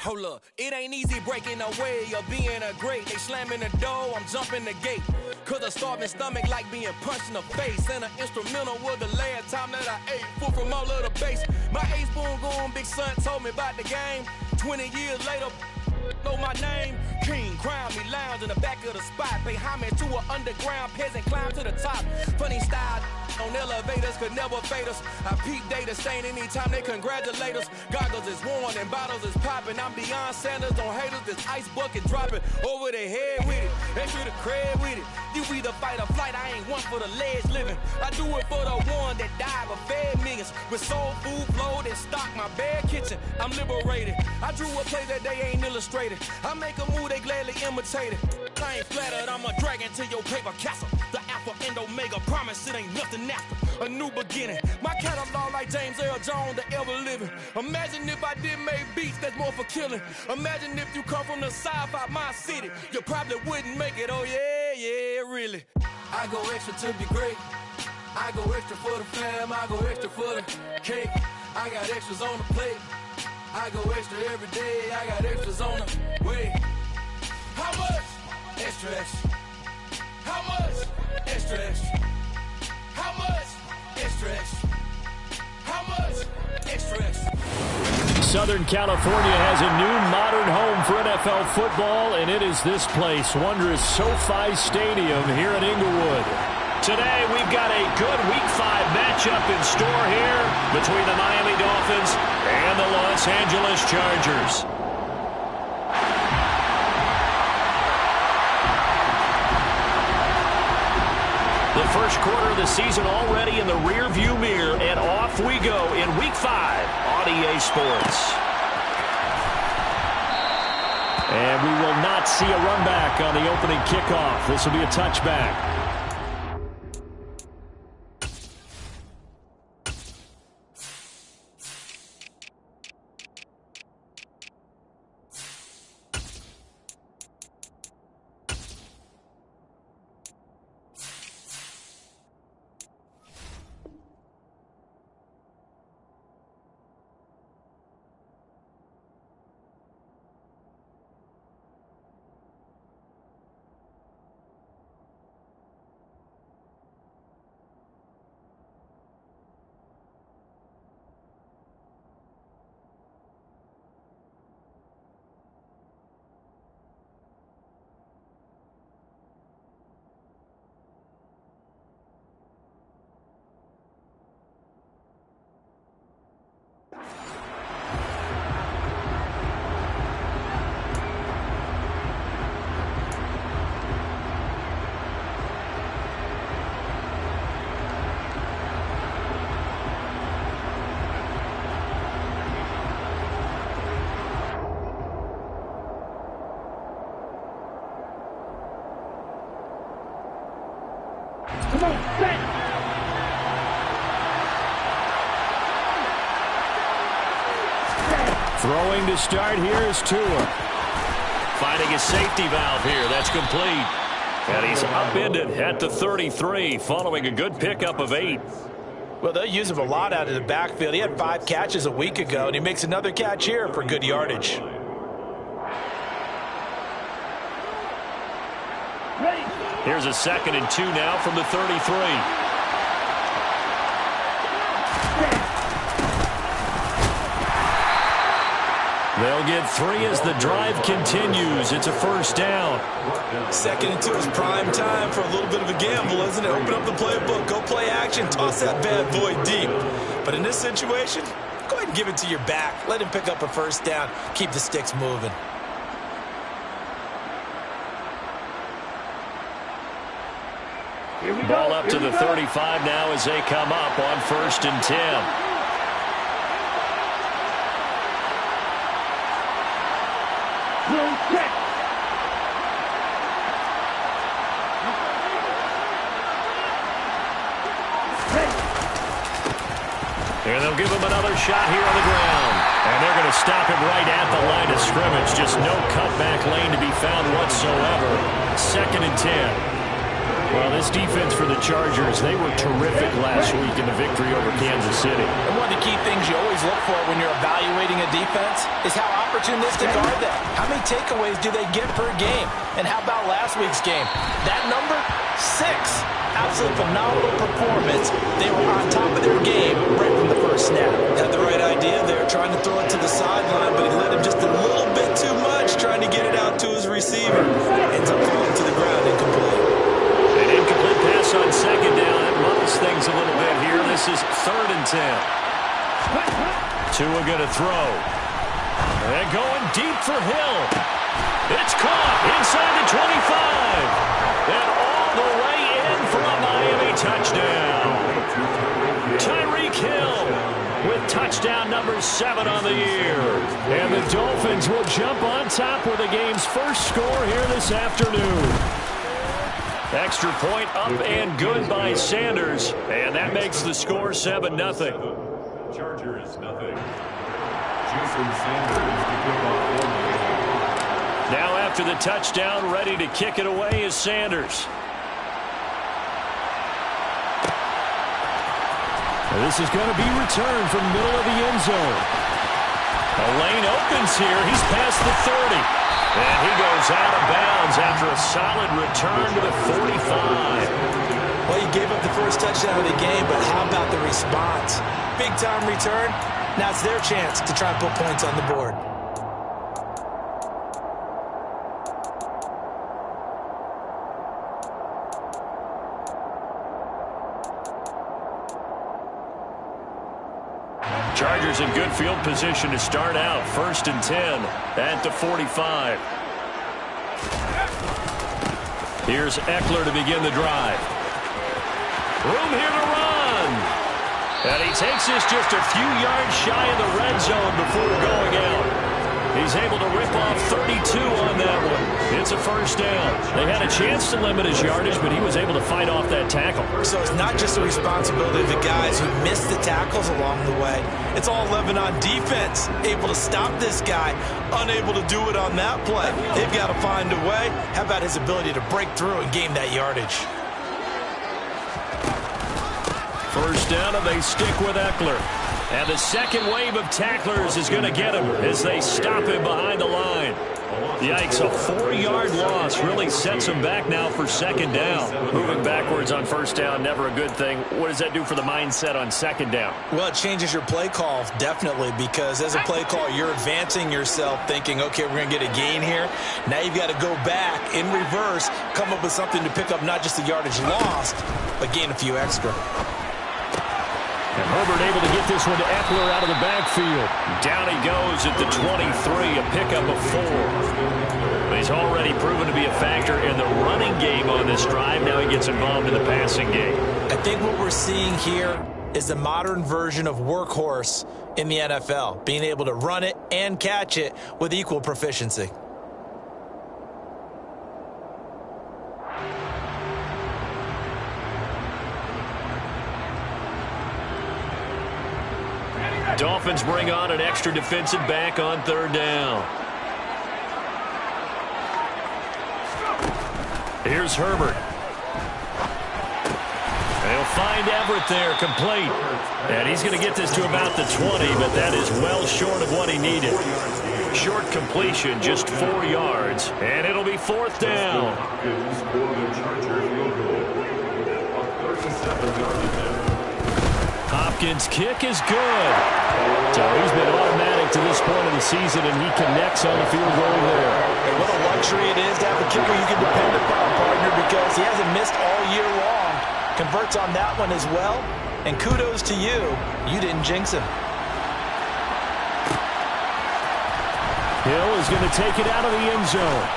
Hold up, it ain't easy breaking away or being a great. They slamming the door, I'm jumping the gate. Cause a starving stomach like being punched in the face. And an instrumental was the last time that I ate. Full from all of the bass. My ace spoon going, big son told me about the game. 20 years later, know my name. King, crown me, lounge in the back of the spot. Pay homage to an underground peasant, climb to the top. Funny style on elevators could never fade us. I peep data stain anytime they congratulate us. Goggles is worn and bottles is popping. I'm Deion Sanders on haters, this ice bucket dropping over their head with it. Extra the cred with it. You either fight or flight, I ain't one for the ledge living. I do it for the one that died but fed millions. With soul food flowed and stock my bad kitchen. I'm liberated. I drew a play that they ain't illustrated. I make a move, they gladly imitate it. I ain't flattered, I'm a dragon to your paper castle. The alpha and omega, promise it ain't nothing after. A new beginning. My catalog like James Earl Jones, the ever living. Imagine if I did make beats that's more for killing. Imagine if you come from the south out my city. You probably wouldn't make it, oh yeah, really. I go extra to be great. I go extra for the fam, I go extra for the cake. I got extras on the plate. I go extra every day, I got extras on the way. How much? Extra, extra. How much? Extra, extra. How much? Extra, extra. How much? Extra, extra. Southern California has a new modern home for NFL football, and it is this place, wondrous SoFi Stadium here in Inglewood. Today, we've got a good Week 5 matchup in store here between the Miami Dolphins and the Los Angeles Chargers. The first quarter of the season already in the rear-view mirror, and off we go in Week 5 on EA Sports. And we will not see a run back on the opening kickoff. This will be a touchback. Come on, set! Throwing to start here is Tua. Finding a safety valve here. That's complete. And he's upended at the 33 following a good pickup of 8. Well, they'll use him a lot out of the backfield. He had 5 catches a week ago, and he makes another catch here for good yardage. Here's a 2nd and 2 now from the 33. They'll get 3 as the drive continues. It's a first down. 2nd and 2 is prime time for a little bit of a gamble, isn't it? Open up the playbook, go play action, toss that bad boy deep. But in this situation, go ahead and give it to your back. Let him pick up a first down. Keep the sticks moving. Ball up to the 35 now as they come up on 1st and 10. And they'll give him another shot here on the ground. And they're going to stop him right at the line of scrimmage. Just no cutback lane to be found whatsoever. 2nd and 10. Well, this defense for the Chargers, they were terrific last week in the victory over Kansas City. And one of the key things you always look for when you're evaluating a defense is how opportunistic are they? How many takeaways do they get per game? And how about last week's game? That number, 6. Absolutely phenomenal performance. They were on top of their game right from the first snap. Had the right idea there, trying to throw it to the sideline, but he let him just a little bit too much, trying to get it out to his receiver. Ends up falling to the ground incomplete. An incomplete pass on second down. That muddles things a little bit here. This is 3rd and 10. Tua going to throw. And going deep for Hill. It's caught inside the 25. And all the way in for a Miami touchdown. Tyreek Hill with touchdown number 7 on the year. And the Dolphins will jump on top with the game's first score here this afternoon. Extra point up and good by Sanders. And that makes the score 7-0. Chargers, nothing. Jason Sanders to kick off. Now after the touchdown, ready to kick it away is Sanders. This is going to be returned from the middle of the end zone. A lane opens here. He's past the 30. And he goes out of bounds after a solid return to the 45. Well, you gave up the first touchdown of the game, but how about the response? Big-time return. Now it's their chance to try and put points on the board. Chargers in good field position to start out. 1st and 10 at the 45. Here's Eckler to begin the drive. Room here to run. And he takes this just a few yards shy of the red zone before going out. He's able to rip off 32 on that one. It's a 1st down. They had a chance to limit his yardage, but he was able to fight off that tackle. So it's not just the responsibility of the guys who missed the tackles along the way. It's all 11 on defense. Able to stop this guy. Unable to do it on that play. They've got to find a way. How about his ability to break through and gain that yardage? 1st down, and they stick with Eckler. And the second wave of tacklers is going to get him as they stop him behind the line. Yikes, a 4-yard loss really sets him back now for 2nd down. Moving backwards on 1st down, never a good thing. What does that do for the mindset on 2nd down? Well, it changes your play call, definitely, because as a play call, you're advancing yourself thinking, okay, we're going to get a gain here. Now you've got to go back in reverse, come up with something to pick up not just the yardage lost, but gain a few extra. And Herbert able to get this one to Eckler out of the backfield. Down he goes at the 23, a pickup of 4. But he's already proven to be a factor in the running game on this drive. Now he gets involved in the passing game. I think what we're seeing here is the modern version of workhorse in the NFL, being able to run it and catch it with equal proficiency. Dolphins bring on an extra defensive back on 3rd down. Here's Herbert. They'll find Everett there, complete. And he's going to get this to about the 20, but that is well short of what he needed. Short completion, just 4 yards, and it'll be 4th down. Hopkins' kick is good. So he's been automatic to this point of the season, and he connects on the field goal there. And what a luxury it is to have a kicker you can depend upon, partner, because he hasn't missed all year long. Converts on that one as well. And kudos to you. You didn't jinx him. Hill is going to take it out of the end zone.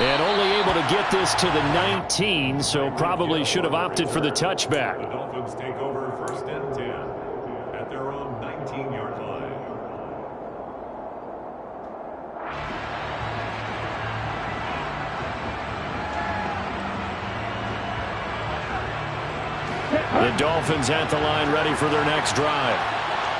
And only able to get this to the 19, so probably should have opted for the touchback. The Dolphins take over 1st and 10 at their own 19-yard line. The Dolphins at the line ready for their next drive.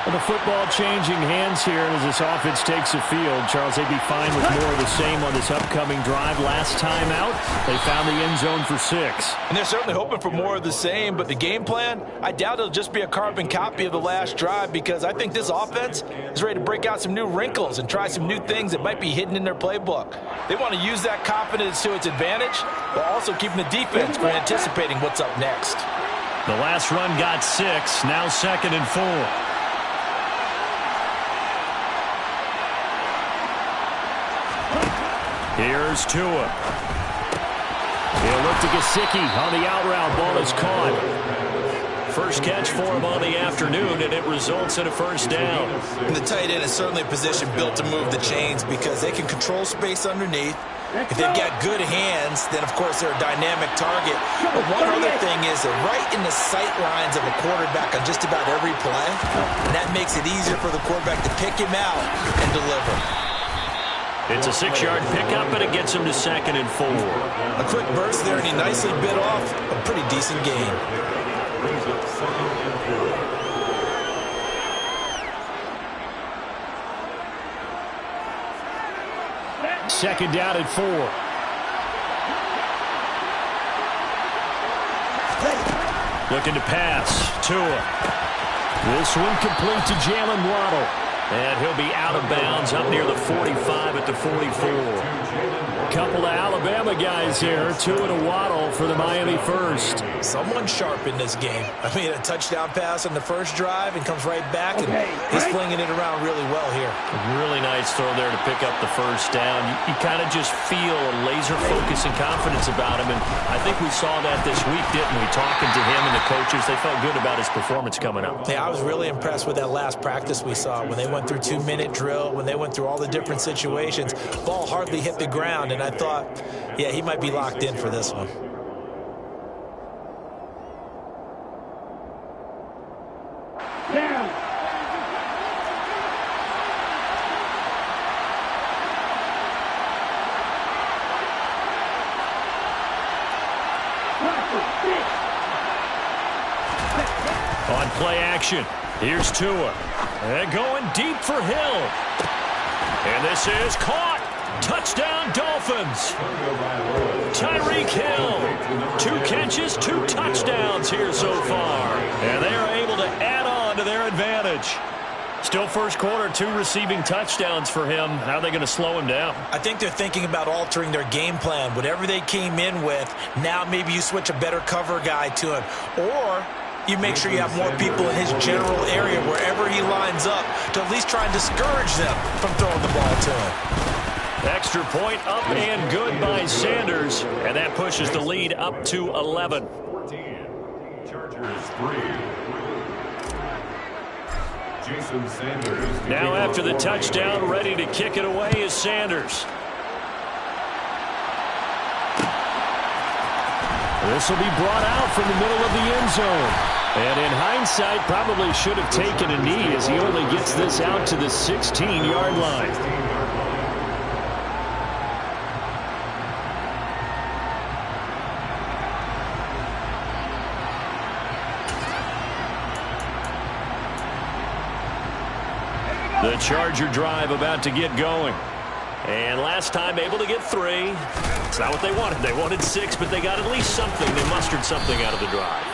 Well, the football changing hands here as this offense takes the field. Charles, they'd be fine with more of the same on this upcoming drive. Last time out, they found the end zone for 6. And they're certainly hoping for more of the same, but the game plan, I doubt it'll just be a carbon copy of the last drive, because I think this offense is ready to break out some new wrinkles and try some new things that might be hidden in their playbook. They want to use that confidence to its advantage, while also keeping the defense from anticipating what's up next. The last run got 6, now 2nd and 4. Here's Tua. He'll look to Gesicki on the out route. Ball is caught. First catch for him on the afternoon, and it results in a first down. And the tight end is certainly a position built to move the chains because they can control space underneath. If they've got good hands, then, of course, they're a dynamic target. But one other thing is they're right in the sight lines of a quarterback on just about every play, and that makes it easier for the quarterback to pick him out and deliver. It's a 6-yard pickup, and it gets him to 2nd and 4. A quick burst there, and he nicely bit off a pretty decent gain. Second down at 4. Looking to pass. Tua. This one complete to Jalen Waddle. And he'll be out of bounds up near the 45 at the 44. Couple of Alabama guys here. Tua and a Waddle for the Miami first. Someone sharp in this game. I mean, a touchdown pass on the first drive and comes right back, and he's flinging it around really well here. A really nice throw there to pick up the first down. You kind of just feel a laser focus and confidence about him, and I think we saw that this week, didn't we? Talking to him and the coaches, they felt good about his performance coming up. Yeah, I was really impressed with that last practice we saw when they went through 2-minute drill, when they went through all the different situations. Ball hardly hit the ground, and I thought, yeah, he might be locked in for this one. On play action, here's Tua. And going deep for Hill. And this is caught. Touchdown, Dolphins. Tyreek Hill. 2 catches, 2 touchdowns here so far. And they are able to add on to their advantage. Still first quarter, 2 receiving touchdowns for him. How are they going to slow him down? I think they're thinking about altering their game plan. Whatever they came in with, now maybe you switch a better cover guy to him. Or you make sure you have more people in his general area wherever he lines up to at least try and discourage them from throwing the ball to him. Extra point up and good by Sanders. And that pushes the lead up to 11. 14. Chargers 3. Jason Sanders. Now after the touchdown, ready to kick it away is Sanders. This will be brought out from the middle of the end zone. And in hindsight, probably should have taken a knee as he only gets this out to the 16-yard line. The Charger drive about to get going. And last time able to get 3. It's not what they wanted. They wanted 6, but they got at least something. They mustered something out of the drive.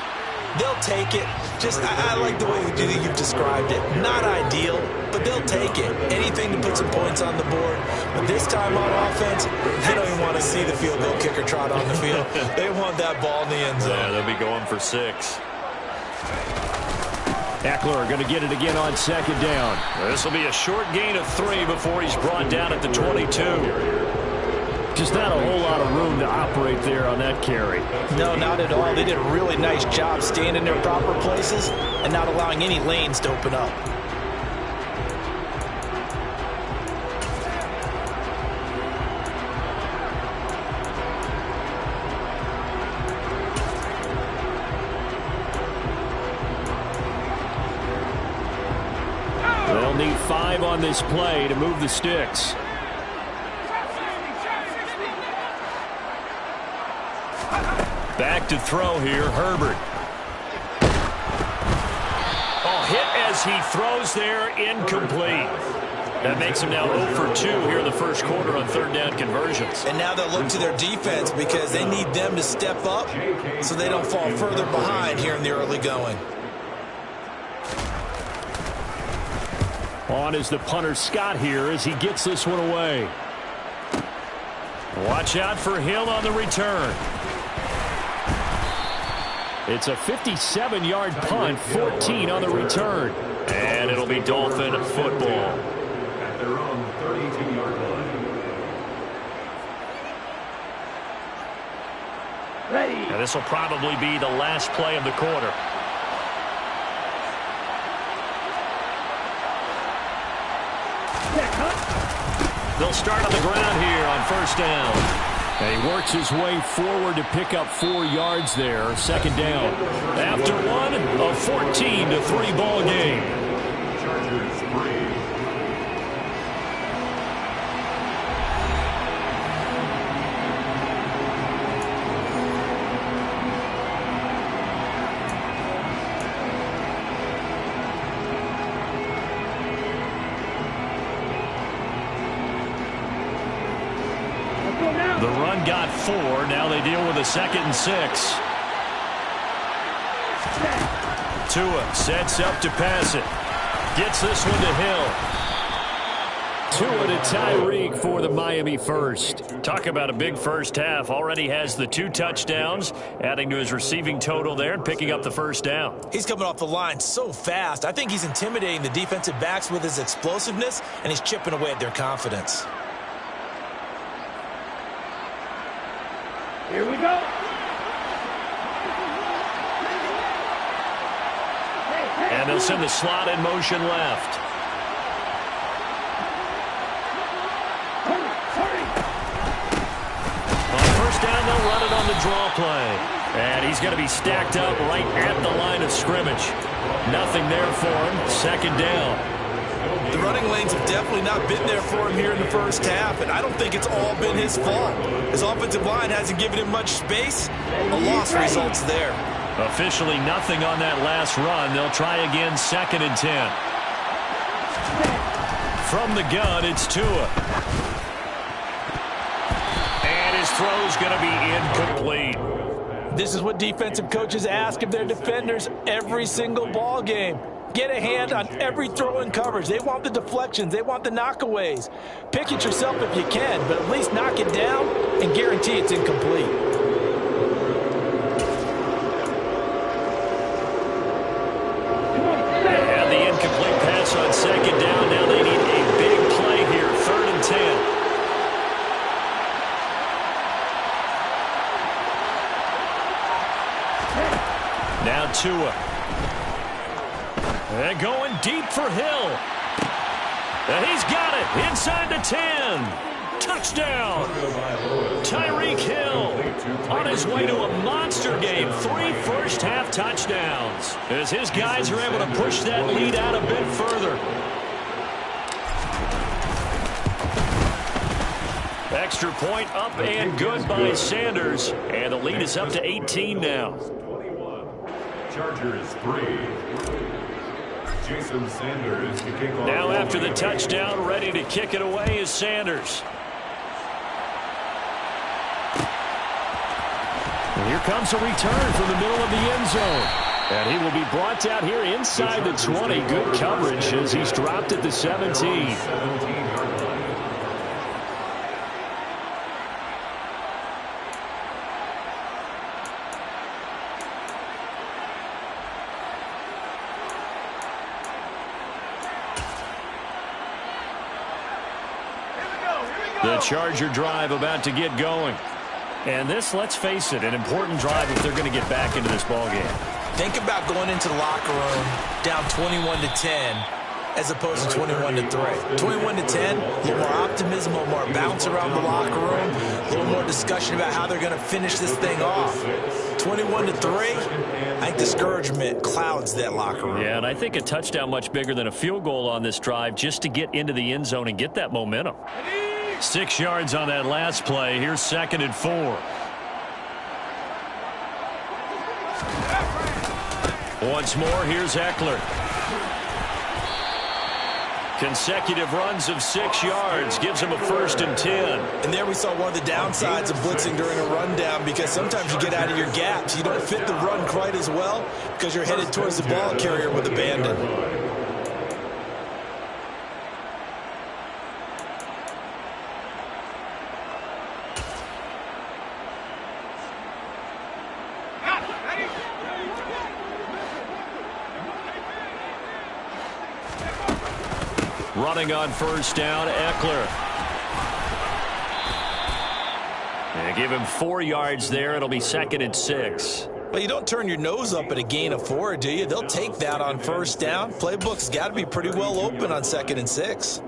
They'll take it. Just, I like the way you've described it. Not ideal, but they'll take it. Anything to put some points on the board. But this time on offense, they don't even want to see the field goal kicker trot on the field. They want that ball in the end zone. Yeah, they'll be going for 6. Eckler going to get it again on 2nd down. This will be a short gain of 3 before he's brought down at the 22. Just not a whole lot of room to operate there on that carry. No, not at all. They did a really nice job staying in their proper places and not allowing any lanes to open up. They'll need 5 on this play to move the sticks. Back to throw here, Herbert. Oh, hit as he throws there, incomplete. That makes him now 0 for 2 here in the first quarter on third down conversions. And now they'll look to their defense because they need them to step up so they don't fall further behind here in the early going. On is the punter Scott here as he gets this one away. Watch out for Hill on the return. It's a 57-yard punt, 14 on the return. And it'll be Dolphin football. At their own 32-yard line. Ready. And this will probably be the last play of the quarter. They'll start on the ground here on first down. And he works his way forward to pick up 4 yards there. Second down. After one, a 14-3 ball game. Chargers 3. The run got 4. Now they deal with a 2nd and 6. Tua sets up to pass it. Gets this one to Hill. Tua to Tyreek for the Miami first. Talk about a big first half. Already has the 2 touchdowns, adding to his receiving total there and picking up the first down. He's coming off the line so fast. I think he's intimidating the defensive backs with his explosiveness, and he's chipping away at their confidence. Here we go. And they'll send the slot in motion left. On first down, they'll run it on the draw play. And he's going to be stacked up right at the line of scrimmage. Nothing there for him. Second down. The running lanes have definitely not been there for him here in the first half, and I don't think it's all been his fault. His offensive line hasn't given him much space. A loss results there. Officially nothing on that last run. They'll try again, 2nd and 10. From the gun, it's Tua. And his throw's going to be incomplete. This is what defensive coaches ask of their defenders every single ball game. Get a hand on every throw in coverage. They want the deflections. They want the knockaways. Pick it yourself if you can, but at least knock it down and guarantee it's incomplete. And the incomplete pass on 2nd down. Now they need a big play here. 3rd and 10. Now Tua. And going deep for Hill. And he's got it inside the 10. Touchdown. Tyreek Hill on his way to a monster game. 3 first-half touchdowns as his guys are able to push that lead out a bit further. Extra point up and good by Sanders. And the lead is up to 18 now. 21. Chargers 3. Jason Sanders to kick off. Now after the touchdown, ready to kick it away is Sanders. And here comes a return from the middle of the end zone. And he will be brought out here inside the 20. Good coverage as he's dropped at the 17. The Charger drive about to get going. And this, let's face it, an important drive if they're going to get back into this ballgame. Think about going into the locker room down 21-10 as opposed to 21-3. 21-10, a little more optimism, a little more bounce around the locker room, a little more discussion about how they're going to finish this thing off. 21-3, I think discouragement clouds that locker room. Yeah, and I think a touchdown much bigger than a field goal on this drive just to get into the end zone and get that momentum. 6 yards on that last play. Here's 2nd and 4. Once more, here's Eckler. Consecutive runs of 6 yards gives him a 1st and 10. And there we saw one of the downsides of blitzing during a rundown, because sometimes you get out of your gaps. You don't fit the run quite as well because you're headed towards the ball carrier with abandon. Running on 1st down, Eckler. And give him 4 yards there. It'll be 2nd and 6. Well, you don't turn your nose up at a gain of 4, do you? They'll take that on 1st down. Playbook's got to be pretty well open on 2nd and 6.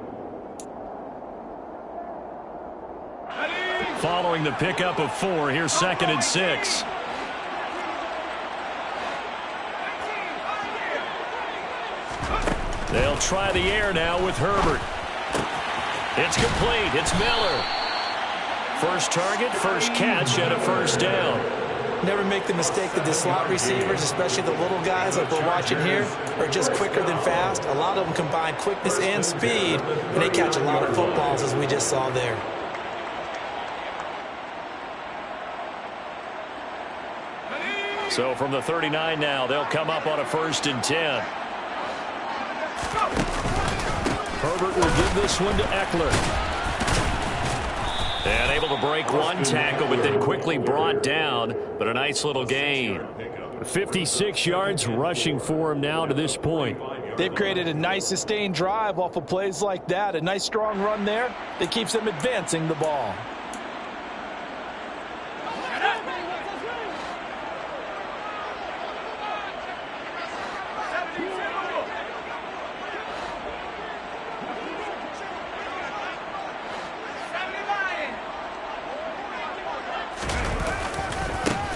Following the pickup of 4, here's 2nd and 6. They'll try the air now with Herbert. It's complete. It's Miller. First target, first catch, and a 1st down. Never make the mistake that the slot receivers, especially the little guys like we're watching here, are just quicker than fast. A lot of them combine quickness and speed, and they catch a lot of footballs, as we just saw there. So from the 39 now, they'll come up on a 1st and 10. Herbert will give this one to Eckler. And able to break one tackle, but then quickly brought down. But a nice little gain. 56 yards rushing for him now to this point. They've created a nice sustained drive off of plays like that. A nice strong run there that keeps them advancing the ball.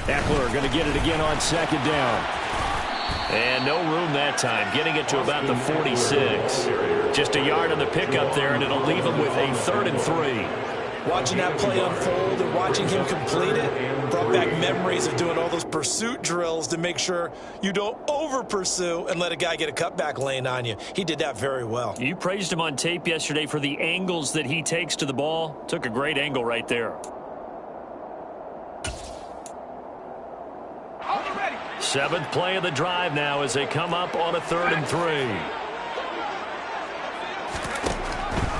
Eckler going to get it again on 2nd down. And no room that time, getting it to about the 46. Just a yard on the pickup there, and it'll leave him with a 3rd and 3. Watching that play unfold and watching him complete it brought back memories of doing all those pursuit drills to make sure you don't over-pursue and let a guy get a cutback lane on you. He did that very well. You praised him on tape yesterday for the angles that he takes to the ball. Took a great angle right there. 7th play of the drive now as they come up on a 3rd and 3.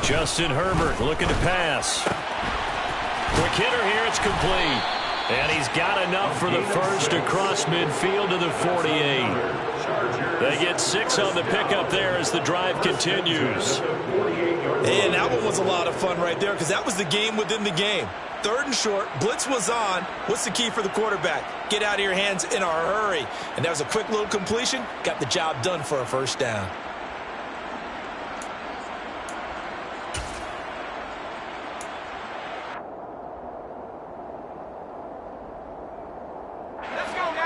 Justin Herbert looking to pass. Quick hitter here, it's complete. And he's got enough for the 1st across midfield to the 48. They get 6 on the pickup there as the drive continues. And that one was a lot of fun right there because that was the game within the game. 3rd and short, blitz was on. What's the key for the quarterback? Get out of your hands in a hurry. And that was a quick little completion. Got the job done for a 1st down.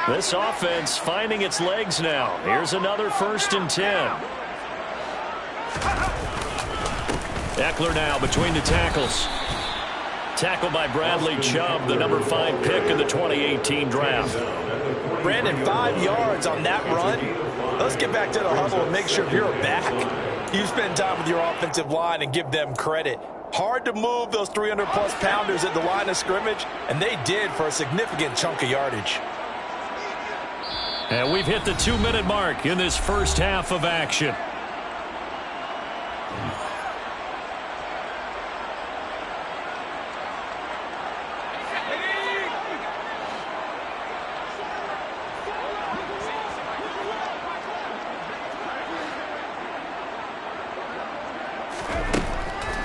This offense finding its legs now. Here's another 1st and 10. Eckler now between the tackles. Tackled by Bradley Chubb, the number 5 pick in the 2018 draft. Brandon, 5 yards on that run. Let's get back to the huddle and make sure you're back. You spend time with your offensive line and give them credit. Hard to move those 300-plus pounders at the line of scrimmage, and they did for a significant chunk of yardage. And we've hit the 2-minute mark in this first half of action.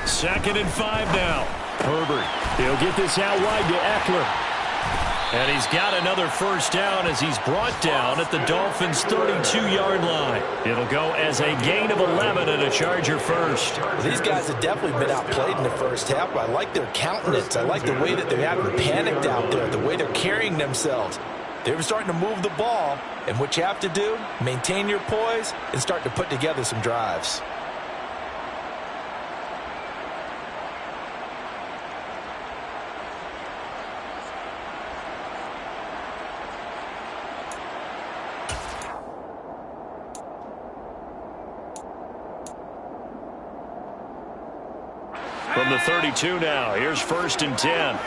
Second and 5 now. Herbert, he'll get this out wide to Eckler. And he's got another 1st down as he's brought down at the Dolphins' 32-yard line. It'll go as a gain of 11 and a Charger 1st. Well, these guys have definitely been outplayed in the first half, but I like their countenance. I like the way that they haven't panicked out there, the way they're carrying themselves. They're starting to move the ball, and what you have to do, maintain your poise and start to put together some drives. From the 32 now, here's 1st and 10.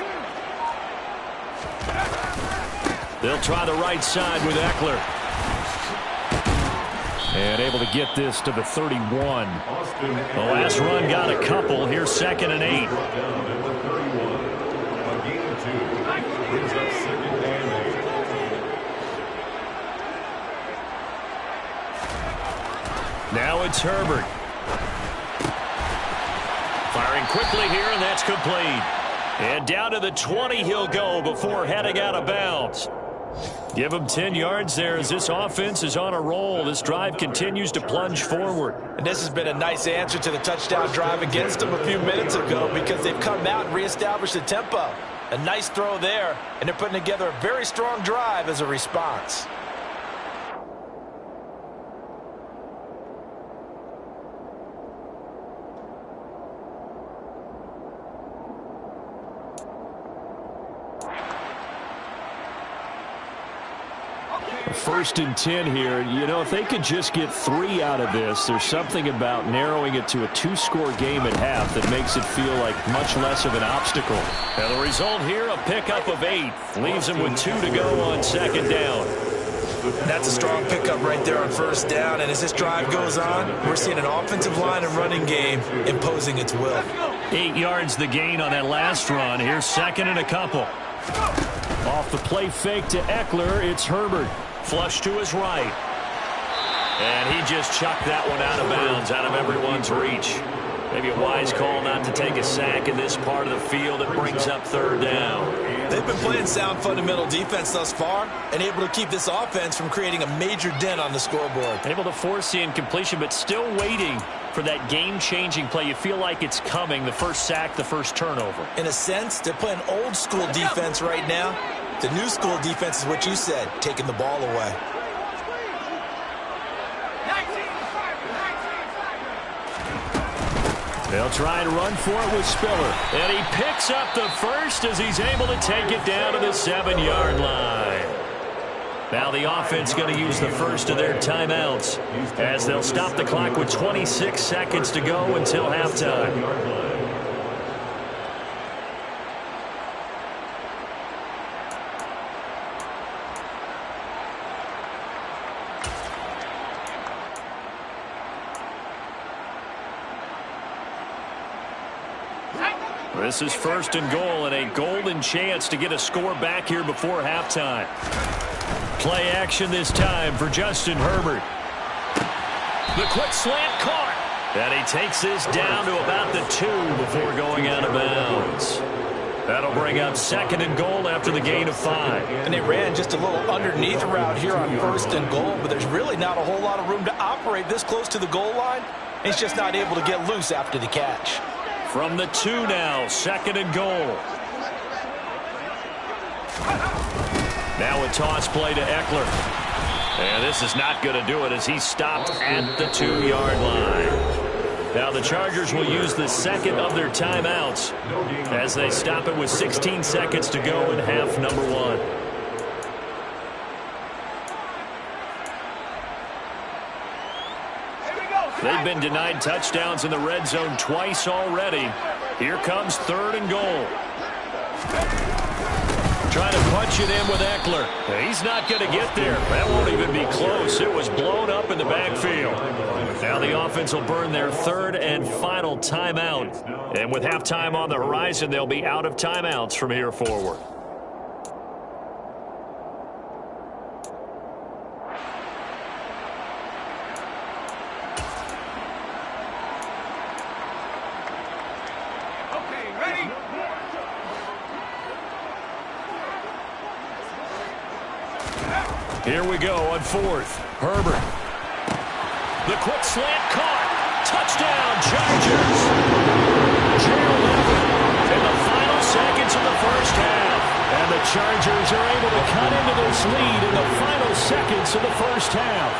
They'll try the right side with Eckler. And able to get this to the 31. The last run got a couple. Here's 2nd and 8. Now it's Herbert. Firing quickly here, and that's complete. And down to the 20 he'll go before heading out of bounds. Give him 10 yards there as this offense is on a roll. This drive continues to plunge forward. And this has been a nice answer to the touchdown drive against them a few minutes ago because they've come out and reestablished the tempo. A nice throw there, and they're putting together a very strong drive as a response. First and 10 here. You know, if they could just get 3 out of this, there's something about narrowing it to a 2-score game at half that makes it feel like much less of an obstacle. And the result here, a pickup of 8. Leaves them with 2 to go on 2nd down. That's a strong pickup right there on 1st down. And as this drive goes on, we're seeing an offensive line and running game imposing its will. 8 yards the gain on that last run. Here's 2nd and a couple. Off the play fake to Eckler, it's Herbert. Flush to his right. And he just chucked that one out of bounds, out of everyone's reach. Maybe a wise call not to take a sack in this part of the field. It brings up 3rd down. They've been playing sound fundamental defense thus far and able to keep this offense from creating a major dent on the scoreboard. Able to force the incompletion, but still waiting for that game-changing play. You feel like it's coming, the first sack, the first turnover. In a sense, they're playing old-school defense right now. The new school defense is what you said, taking the ball away. They'll try and run for it with Spiller. And he picks up the first as he's able to take it down to the 7-yard line. Now the offense going to use the first of their timeouts as they'll stop the clock with 26 seconds to go until halftime. This is 1st and goal and a golden chance to get a score back here before halftime. Play action this time for Justin Herbert. The quick slant caught. And he takes this down to about the 2 before going out of bounds. That'll bring up 2nd and goal after the gain of 5. And they ran just a little underneath route here on 1st and goal, but there's really not a whole lot of room to operate this close to the goal line. He's just not able to get loose after the catch. From the 2 now, 2nd and goal. Now a toss play to Eckler. And this is not going to do it as he's stopped at the 2-yard line. Now the Chargers will use the 2nd of their timeouts as they stop it with 16 seconds to go in half number 1. They've been denied touchdowns in the red zone twice already. Here comes 3rd and goal. Trying to punch it in with Eckler. He's not going to get there. That won't even be close. It was blown up in the backfield. Now the offense will burn their 3rd and final timeout. And with halftime on the horizon, they'll be out of timeouts from here forward. Here we go on 4th. Herbert. The quick slant caught. Touchdown, Chargers. Gerald Everett in the final seconds of the first half. And the Chargers are able to cut into this lead in the final seconds of the first half.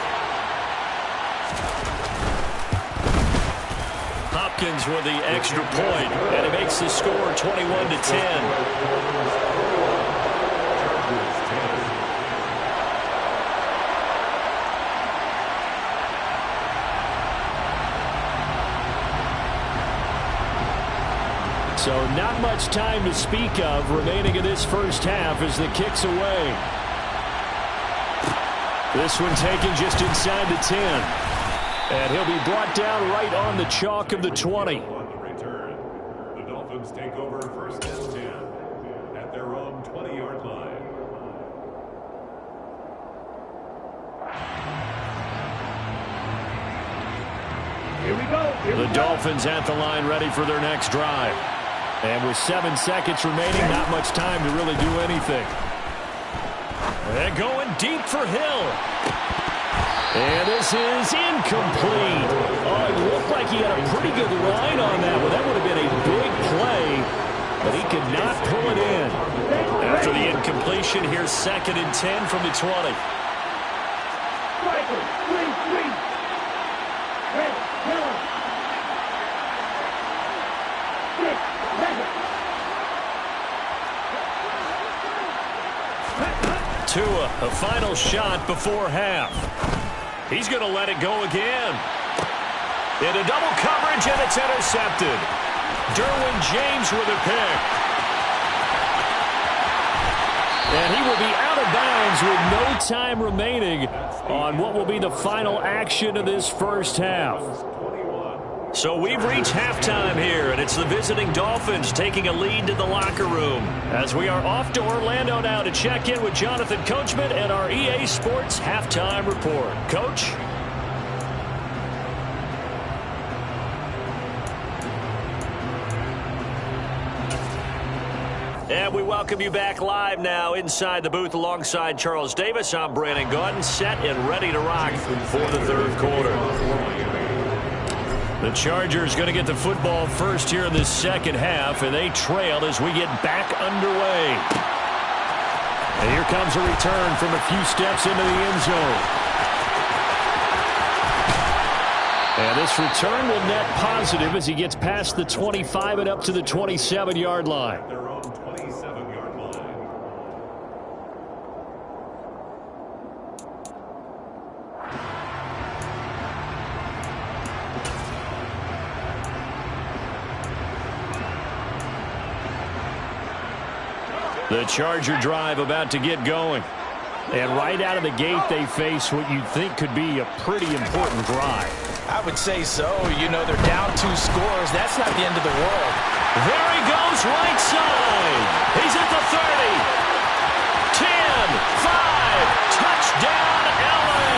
Hopkins with the extra point, and it makes the score 21-10. So not much time to speak of remaining in this first half as the kick's away. This one taken just inside the 10. And he'll be brought down right on the chalk of the 20. On the return, the Dolphins take over first and 10 at their own 20-yard line. Here we go. The Dolphins at the line ready for their next drive. And with 7 seconds remaining, not much time to really do anything. And going deep for Hill. And this is incomplete. Oh, it looked like he had a pretty good line on that one. That would have been a big play, but he could not pull it in. After the incompletion, here's 2nd and 10 from the 20. Tua, a final shot before half. He's going to let it go again. Into double coverage, and it's intercepted. Derwin James with a pick. And he will be out of bounds with no time remaining on what will be the final action of this first half. So we've reached halftime here, and it's the visiting Dolphins taking a lead to the locker room as we are off to Orlando now to check in with Jonathan Coachman and our EA Sports Halftime Report. Coach? And we welcome you back live now inside the booth alongside Charles Davis. I'm Brandon Gaudin, set and ready to rock for the third quarter. The Chargers going to get the football first here in this second half, and they trail as we get back underway. And here comes a return from a few steps into the end zone. And this return will net positive as he gets past the 25 and up to the 27-yard line. Their own 27-yard line. The Charger drive about to get going. And right out of the gate, they face what you'd think could be a pretty important drive. I would say so. You know, they're down 2 scores. That's not the end of the world. There he goes, right side. He's at the 30. 10, 5, touchdown, LA.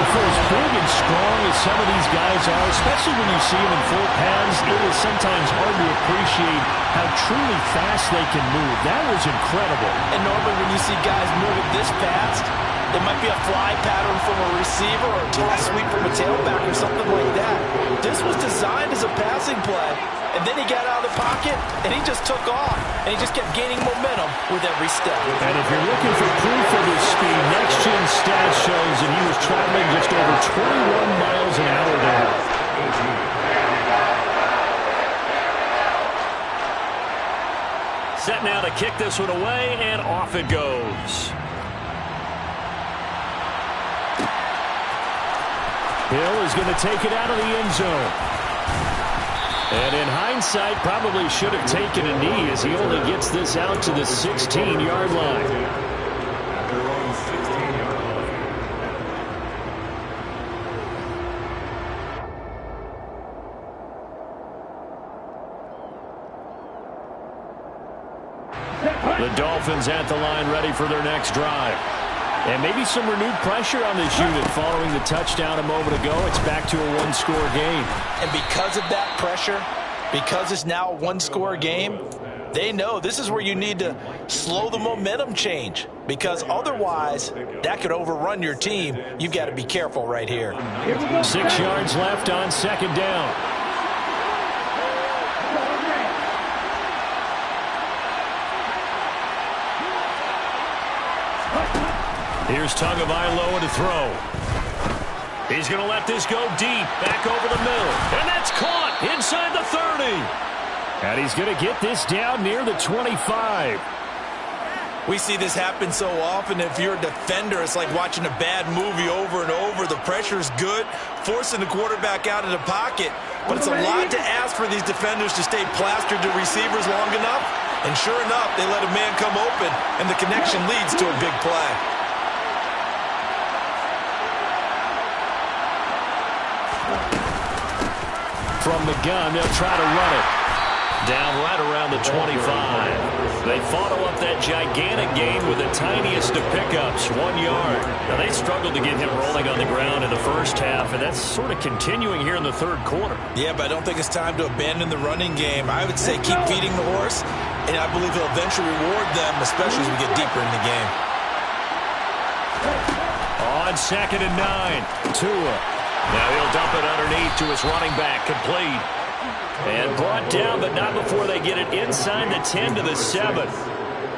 For as big and strong as some of these guys are, especially when you see them in full pads, it is sometimes hard to appreciate how truly fast they can move. That was incredible. And normally when you see guys moving this fast, it might be a fly pattern from a receiver or a toss sweep from a tailback or something like that. This was designed as a passing play, and then he got out of the pocket, and he just took off, and he just kept gaining momentum with every step. And if you're looking for proof of his speed, Next Gen Stats shows that he was traveling just over 21 miles an hour there. Set now to kick this one away, and off it goes. Hill is going to take it out of the end zone. And in hindsight, probably should have taken a knee as he only gets this out to the 16-yard line. At their own 16-yard line. The Dolphins at the line ready for their next drive. And maybe some renewed pressure on this unit following the touchdown a moment ago. It's back to a one-score game. And because of that pressure, because it's now a one-score game, they know this is where you need to slow the momentum change. Because otherwise, that could overrun your team. You've got to be careful right here. 6 yards left on second down. Here's Tagovailoa to throw. He's going to let this go deep, back over the middle. And that's caught inside the 30. And he's going to get this down near the 25. We see this happen so often. If you're a defender, it's like watching a bad movie over and over. The pressure's good, forcing the quarterback out of the pocket. But it's a lot to ask for these defenders to stay plastered to receivers long enough. And sure enough, they let a man come open, and the connection leads to a big play. From the gun, they'll try to run it. Down right around the 25. They follow up that gigantic gain with the tiniest of pickups, 1 yard. Now, they struggled to get him rolling on the ground in the first half, and that's sort of continuing here in the third quarter. Yeah, but I don't think it's time to abandon the running game. I would say keep feeding the horse, and I believe he'll eventually reward them, especially as we get deeper in the game. On 2nd and 9, Tua. Now he'll dump it underneath to his running back, complete. And brought down, but not before they get it inside the 10 to the 7.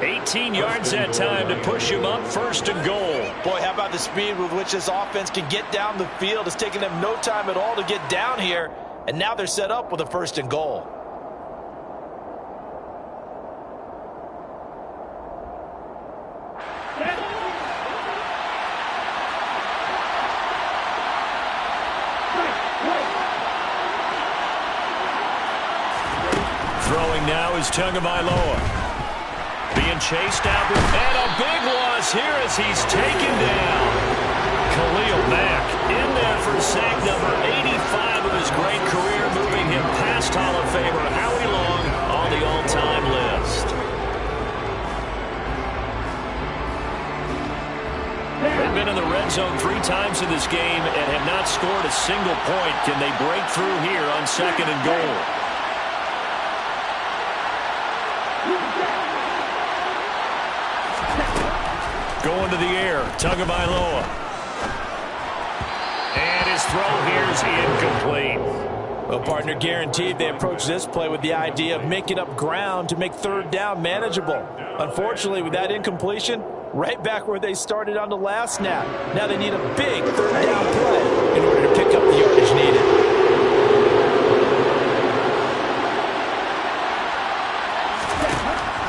18 yards that time to push him up, 1st and goal. Boy, how about the speed with which this offense can get down the field? It's taken them no time at all to get down here, and now they're set up with a 1st and goal. Throwing now is Tagovailoa. Being chased out, and a big loss here as he's taken down. Khalil Mack in there for sack number 85 of his great career, moving him past Hall of Famer Howie Long on the all-time list. They've been in the red zone 3 times in this game and have not scored a single point. Can they break through here on 2nd and goal? Going to the air, Tagovailoa. And his throw here is incomplete. Well, partner, guaranteed they approach this play with the idea of making up ground to make 3rd down manageable. Unfortunately, with that incompletion, right back where they started on the last snap. Now they need a big 3rd down play in order to pick up the yardage needed.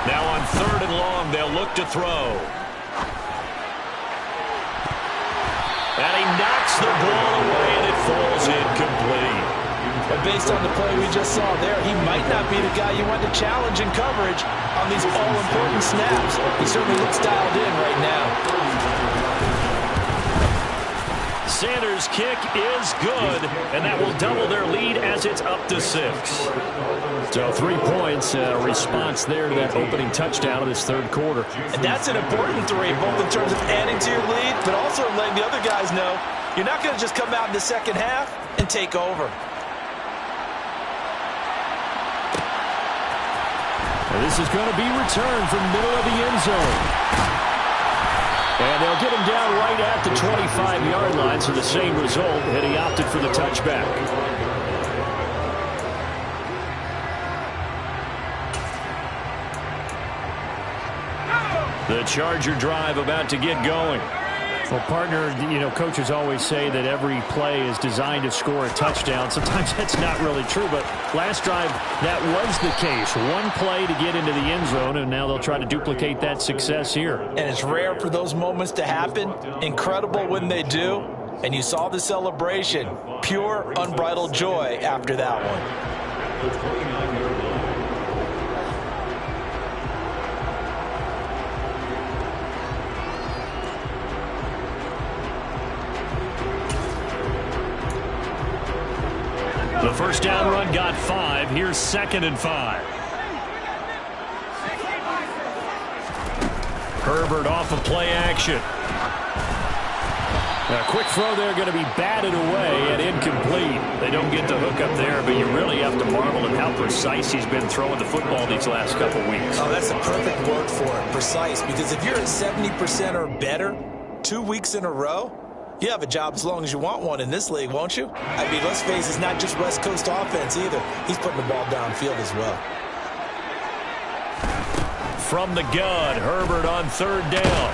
Now on 3rd and long, they'll look to throw. And he knocks the ball away, and it falls incomplete. And based on the play we just saw there, he might not be the guy you want to challenge in coverage on these all-important snaps. He certainly looks dialed in right now. Sanders' kick is good, and that will double their lead as it's up to 6. So 3 points, response there to that opening touchdown of this 3rd quarter. And that's an important 3, both in terms of adding to your lead, but also letting the other guys know you're not going to just come out in the second half and take over. And this is going to be returned from middle of the end zone. And they'll get him down right at the 25-yard line, so the same result, and he opted for the touchback. The Charger drive about to get going. Well, partner, you know, coaches always say that every play is designed to score a touchdown. Sometimes that's not really true, but last drive, that was the case. 1 play to get into the end zone, and now they'll try to duplicate that success here. And it's rare for those moments to happen. Incredible when they do. And you saw the celebration. Pure, unbridled joy after that one. The first down run got 5. Here's 2nd and 5. Herbert off of play action. A quick throw there going to be batted away and incomplete. They don't get the hook up there, but you really have to marvel at how precise he's been throwing the football these last couple weeks. Oh, that's the perfect word for it, precise. Because if you're at 70% or better 2 weeks in a row, you have a job as long as you want one in this league, won't you? I mean, let's face it, it's not just West Coast offense either. He's putting the ball downfield as well. From the gun, Herbert on 3rd down.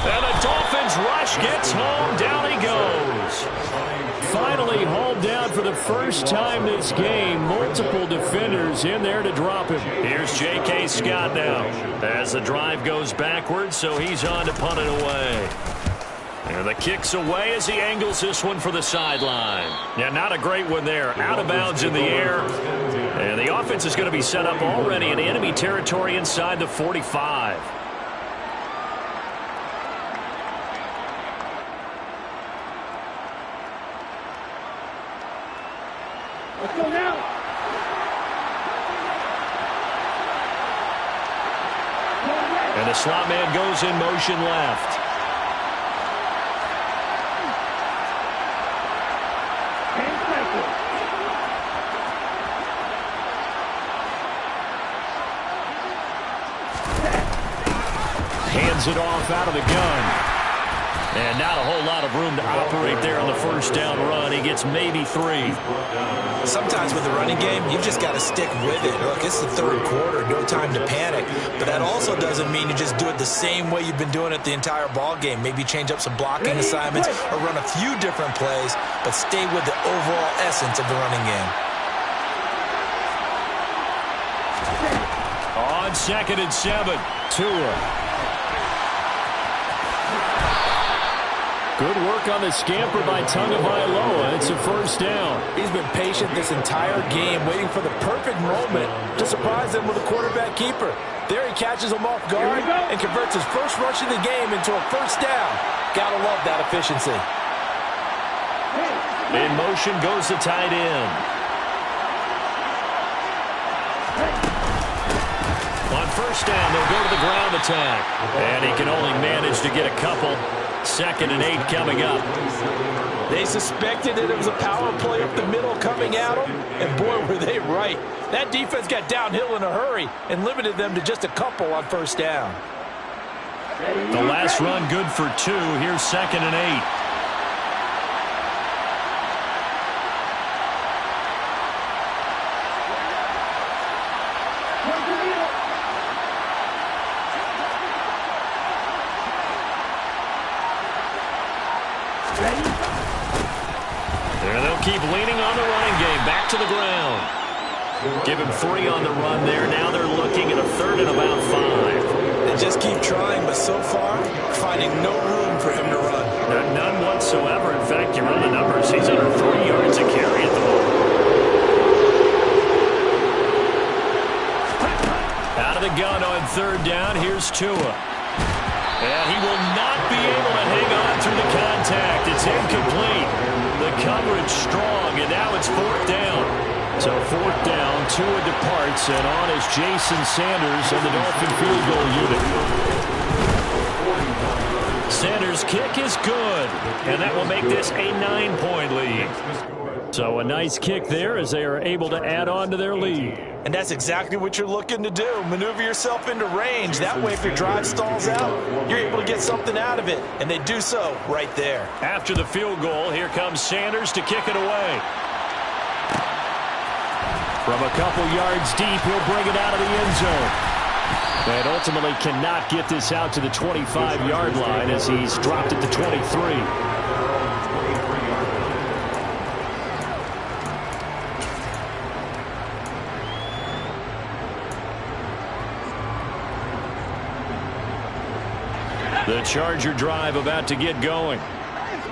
And the Dolphins rush gets home. Down he goes. finally hauled down for the first time this game. Multiple defenders in there to drop him. Here's J.K. Scott now as the drive goes backwards, so he's on to punt it away. And the kick's away as he angles this one for the sideline. Yeah, not a great one there. Out of bounds in the air. And the offense is going to be set up already in enemy territory inside the 45. Let's go now. And the slot man goes in motion left. Hands it off out of the gun. And not a whole lot of room to operate there on the first down run. He gets maybe 3. Sometimes with the running game, you've just got to stick with it. Look, it's the third quarter, no time to panic. But that also doesn't mean you just do it the same way you've been doing it the entire ball game. Maybe change up some blocking assignments or run a few different plays, but stay with the overall essence of the running game. On 2nd and 7, Tua. Good work on the scamper by Tagovailoa. It's a first down. He's been patient this entire game, waiting for the perfect moment to surprise them with a quarterback keeper. There he catches him off guard and converts his first rush of the game into a first down. Gotta love that efficiency. In motion goes the tight end. On first down, they'll go to the ground attack. And he can only manage to get a couple. 2nd and 8 coming up. They suspected that it was a power play up the middle coming at them, and boy, were they right. That defense got downhill in a hurry and limited them to just a couple on first down. The last run good for 2. Here's 2nd and 8. Keep leaning on the running game. Back to the ground. Give him 3 on the run there. Now they're looking at a 3rd and about 5. They just keep trying, but so far, finding no room for him to run. None whatsoever. In fact, you run the numbers. He's under 3 yards a carry at the moment. Out of the gun on 3rd down. Here's Tua. And he will not be able to hang on through the contact. It's incomplete. The coverage strong, and now it's 4th down. So 4th down, Tua departs, and on is Jason Sanders and the Dolphin field goal unit. Sanders' kick is good, and that will make this a 9-point lead. So a nice kick there as they are able to add on to their lead. And that's exactly what you're looking to do. Maneuver yourself into range. That way, if your drive stalls out, you're able to get something out of it. And they do so right there. After the field goal, here comes Sanders to kick it away. From a couple yards deep, he'll bring it out of the end zone. And ultimately cannot get this out to the 25-yard line as he's dropped it to 23. The Charger drive about to get going.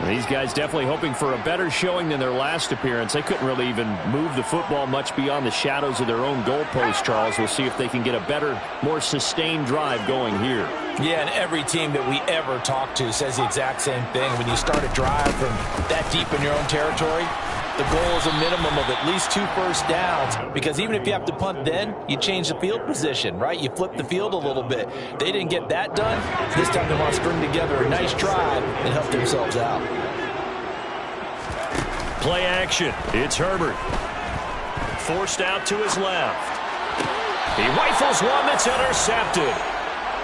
These guys definitely hoping for a better showing than their last appearance. They couldn't really even move the football much beyond the shadows of their own goalpost, Charles. We'll see if they can get a better, more sustained drive going here. Yeah, and every team that we ever talk to says the exact same thing. When you start a drive from that deep in your own territory, the goal is a minimum of at least 2 first downs, because even if you have to punt then, you change the field position, right? You flip the field a little bit. They didn't get that done. This time they want to string together a nice drive and help themselves out. Play action. It's Herbert. Forced out to his left. He rifles one that's intercepted.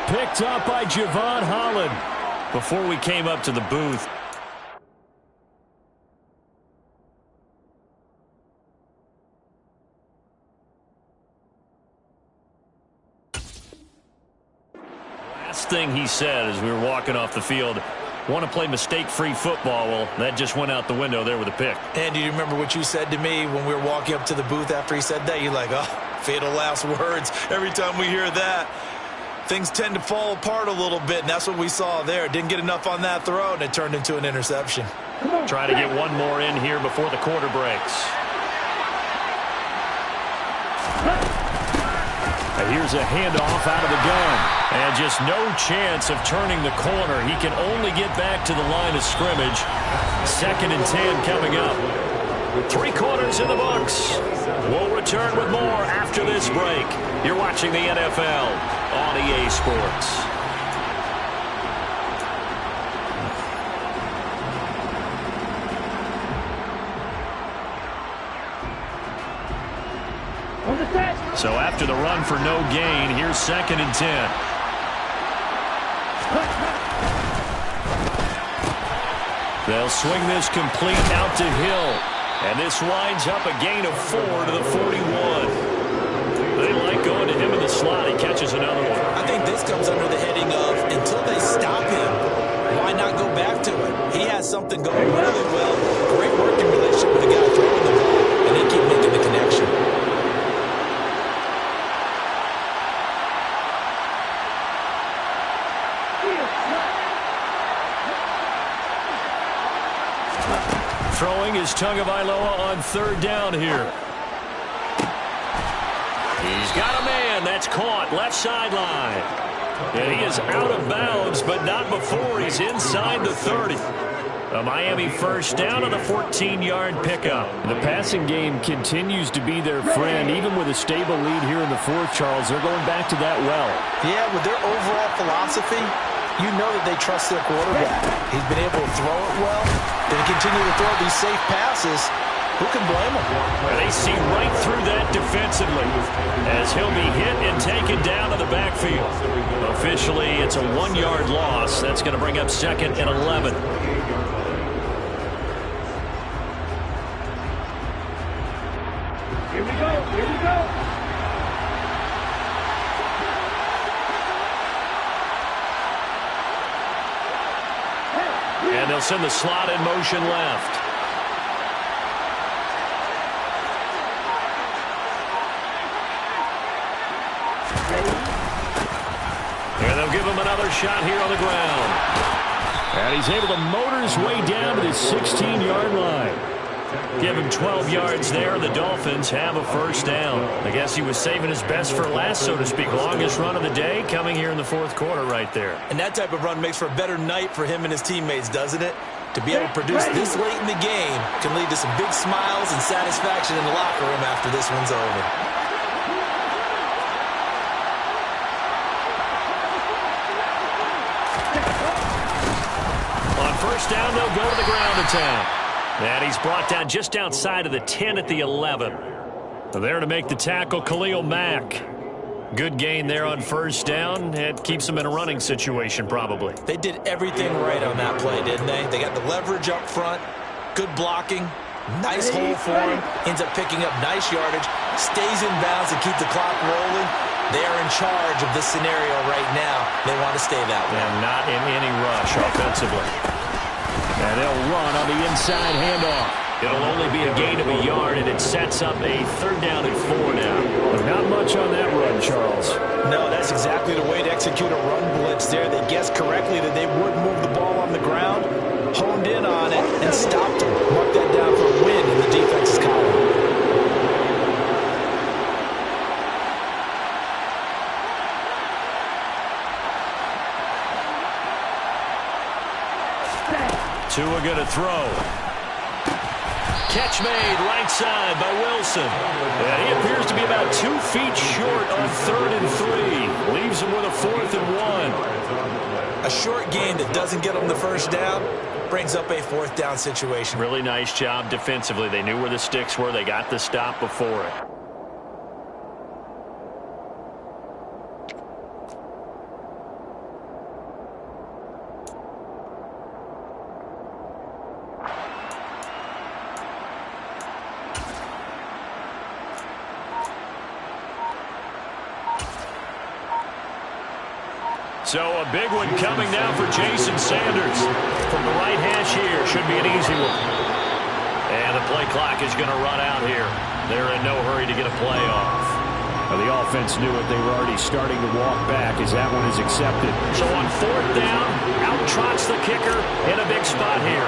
Picked up by Javon Holland. Before we came up to the booth, thing he said as we were walking off the field, want to play mistake-free football. Well, that just went out the window there with a pick. And do you remember what you said to me when we were walking up to the booth after he said that? You're like, oh, fatal last words. Every time we hear that, things tend to fall apart a little bit, and that's what we saw there. Didn't get enough on that throw, and it turned into an interception. Try to get one more in here before the quarter breaks. And here's a handoff out of the gun. And just no chance of turning the corner. He can only get back to the line of scrimmage. 2nd and 10 coming up. 3 quarters in the books. We'll return with more after this break. You're watching the NFL on EA Sports. So after the run for no gain, here's 2nd and 10. They'll swing this complete out to Hill. And this winds up a gain of 4 to the 41. They like going to him in the slot. He catches another one. I think this comes under the heading of, until they stop him, why not go back to it? He has something going really well. Great working relationship with the guy throwing the ball, and they keep making the connection. Throwing is Tagovailoa on 3rd down here. He's got a man. That's caught. Left sideline. And he is out of bounds, but not before he's inside the 30. A Miami first down on a 14-yard pickup. The passing game continues to be their friend. Even with a stable lead here in the 4th, Charles, they're going back to that well. Yeah, with their overall philosophy, you know that they trust their quarterback. He's been able to throw it well. They continue to throw these safe passes. Who can blame them? And they see right through that defensively as he'll be hit and taken down to the backfield. Officially, it's a 1-yard loss. That's going to bring up 2nd and 11. Here we go. Here we go. And they'll send the slot in motion left. And they'll give him another shot here on the ground. And he's able to motor his way down to the 16-yard line. Give him 12 yards there. The Dolphins have a first down. I guess he was saving his best for last, so to speak. Longest run of the day coming here in the 4th quarter right there. And that type of run makes for a better night for him and his teammates, doesn't it? To be able to produce this late in the game can lead to some big smiles and satisfaction in the locker room after this one's over. On first down, they'll go to the ground attack. And he's brought down just outside of the 10 at the 11. There to make the tackle, Khalil Mack. Good gain there on first down. It keeps them in a running situation, probably. They did everything right on that play, didn't they? They got the leverage up front, good blocking, nice hole for him, ends up picking up nice yardage, stays in bounds to keep the clock rolling. They are in charge of this scenario right now. They want to stay that way. And not in any rush offensively. And they'll run on the inside handoff. It'll only be a gain of a yard, and it sets up a 3rd down and 4 now. But not much on that run, Charles. No, that's exactly the way to execute a run blitz there. They guessed correctly that they would move the ball on the ground, honed in on it, and stopped them. Mark that down for a win in the defense's column. Tua going to throw. Catch made right side by Wilson. And he appears to be about 2 feet short on 3rd and 3. Leaves him with a 4th and 1. A short gain that doesn't get them the first down brings up a 4th down situation. Really nice job defensively. They knew where the sticks were. They got the stop before it. So a big one coming now for Jason Sanders. From the right hash here, should be an easy one. And the play clock is going to run out here. They're in no hurry to get a play off. Well, the offense knew it. They were already starting to walk back as that one is accepted. So on 4th down, out trots the kicker in a big spot here.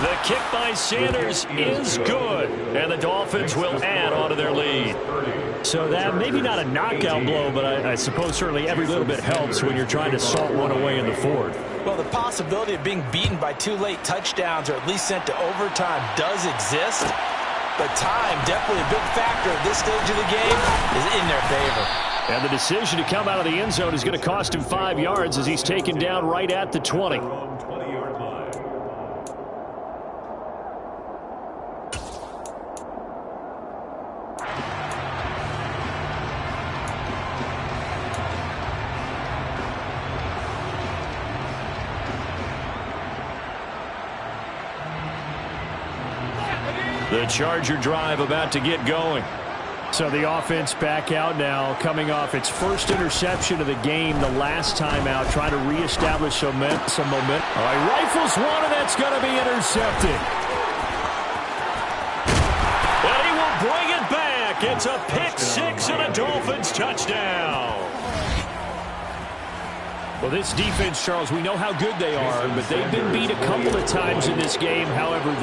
The kick by Sanders is good, and the Dolphins will add on to their lead. So that maybe not a knockout blow, but I suppose certainly every little bit helps when you're trying to salt one away in the 4th. Well, the possibility of being beaten by 2 late touchdowns or at least sent to overtime does exist. But time, definitely a big factor at this stage of the game, is in their favor. And the decision to come out of the end zone is going to cost him 5 yards as he's taken down right at the 20. The Charger drive about to get going. So the offense back out now, coming off its first interception of the game the last time out, trying to reestablish some momentum. All right, rifles one, and that's going to be intercepted. And he will bring it back. It's a pick six and a Dolphins touchdown. Well, this defense, Charles, we know how good they are, but they've been beat a couple of times in this game. However,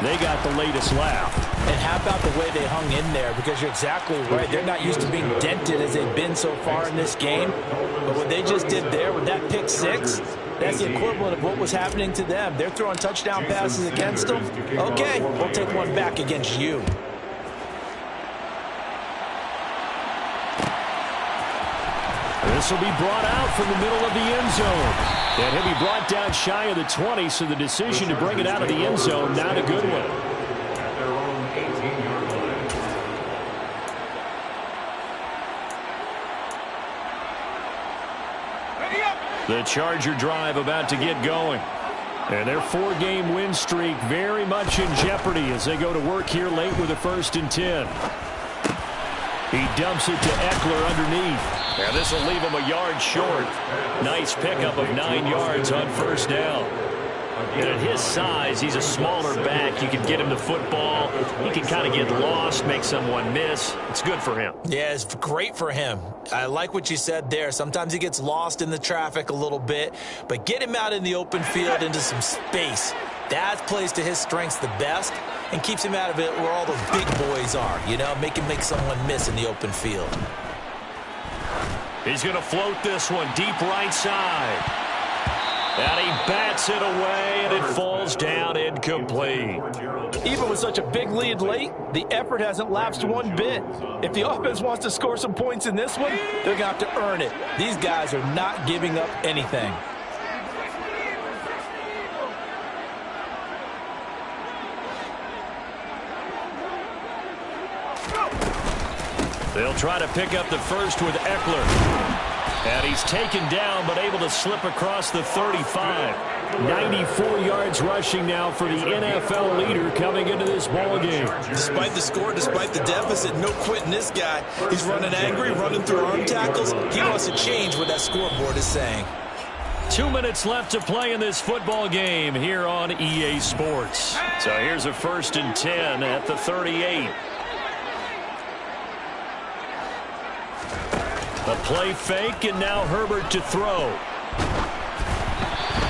they got the latest laugh. And how about the way they hung in there? Because you're exactly right. They're not used to being dented as they've been so far in this game. But what they just did there with that pick six, that's the equivalent of what was happening to them. They're throwing touchdown passes against them. Okay, we'll take one back against you. This will be brought out from the middle of the end zone. And he'll be brought down shy of the 20, so the decision to bring it out of the end zone, not a good one. At their own 18-yard line. The Charger drive about to get going. And their 4-game win streak very much in jeopardy as they go to work here late with a 1st and 10. He dumps it to Eckler underneath. And this will leave him a yard short. Nice pickup of 9 yards on 1st down. And at his size, he's a smaller back. You can get him the football. He can kind of get lost, make someone miss. It's good for him. Yeah, it's great for him. I like what you said there. Sometimes he gets lost in the traffic a little bit. But get him out in the open field into some space. That plays to his strengths the best and keeps him out of it where all those big boys are. You know, make him make someone miss in the open field. He's going to float this one deep right side. And he bats it away, and it falls down incomplete. Even with such a big lead late, the effort hasn't lapsed one bit. If the offense wants to score some points in this one, they're going to have to earn it. These guys are not giving up anything. They'll try to pick up the first with Eckler. And he's taken down, but able to slip across the 35. 94 yards rushing now for the NFL leader coming into this ball game. Despite the score, despite the deficit, no quitting this guy. He's running angry, running through arm tackles. He wants to change what that scoreboard is saying. 2 minutes left to play in this football game here on EA Sports. So here's a 1st and 10 at the 38. A play fake, and now Herbert to throw.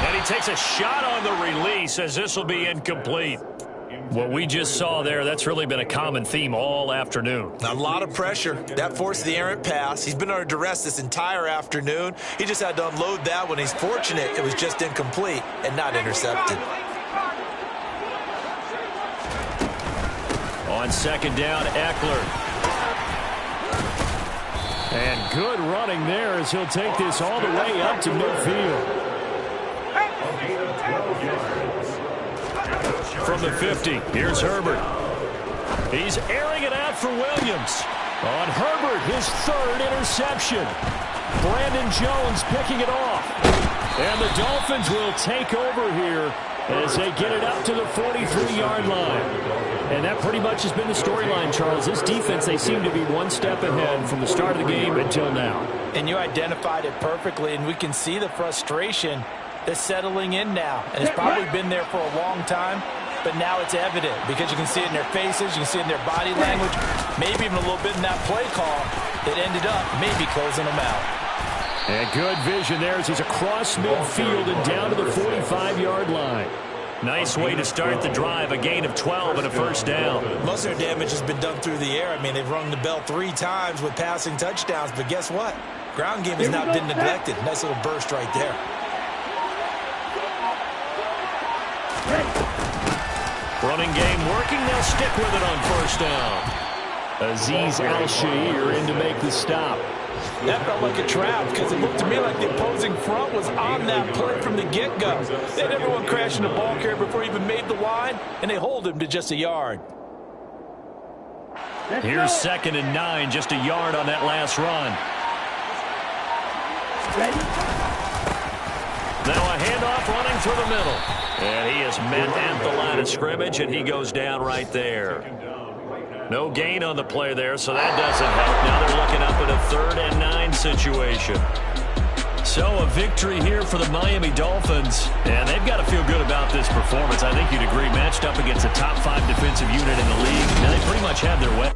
And he takes a shot on the release as this will be incomplete. What we just saw there, that's really been a common theme all afternoon. A lot of pressure. That forced the errant pass. He's been under duress this entire afternoon. He just had to unload that one. He's fortunate it was just incomplete and not intercepted. On 2nd down, Eckler. And good running there as he'll take this all the way up to midfield. From the 50, here's Herbert. He's airing it out for Williams. On Herbert, his 3rd interception. Brandon Jones picking it off. And the Dolphins will take over here as they get it up to the 43-yard line. And that pretty much has been the storyline, Charles. This defense, they seem to be one step ahead from the start of the game until now. And you identified it perfectly, and we can see the frustration that's settling in now. And it's probably been there for a long time, but now it's evident because you can see it in their faces, you can see it in their body language, maybe even a little bit in that play call that ended up maybe closing them out. And good vision there as he's across midfield and down to the 45-yard line. Nice way to start the drive, a gain of 12 and a first down. Most of their damage has been done through the air. I mean, they've rung the bell 3 times with passing touchdowns, but guess what? Ground game has not been neglected. Nice little burst right there. Running game working. They'll stick with it on first down. Azeez Al-Shaair in to make the stop. That felt like a trap because it looked to me like the opposing front was on that play from the get-go. They had everyone crashing the ball carrier before he even made the line, and they hold him to just a yard. Here's 2nd and 9, just a yard on that last run. Now a handoff running through the middle. And he is met at the line of scrimmage, and he goes down right there. No gain on the play there, so that doesn't help. Now they're looking up at a 3rd and 9 situation. So a victory here for the Miami Dolphins, and they've got to feel good about this performance. I think you'd agree, matched up against a top 5 defensive unit in the league, and they pretty much have their way.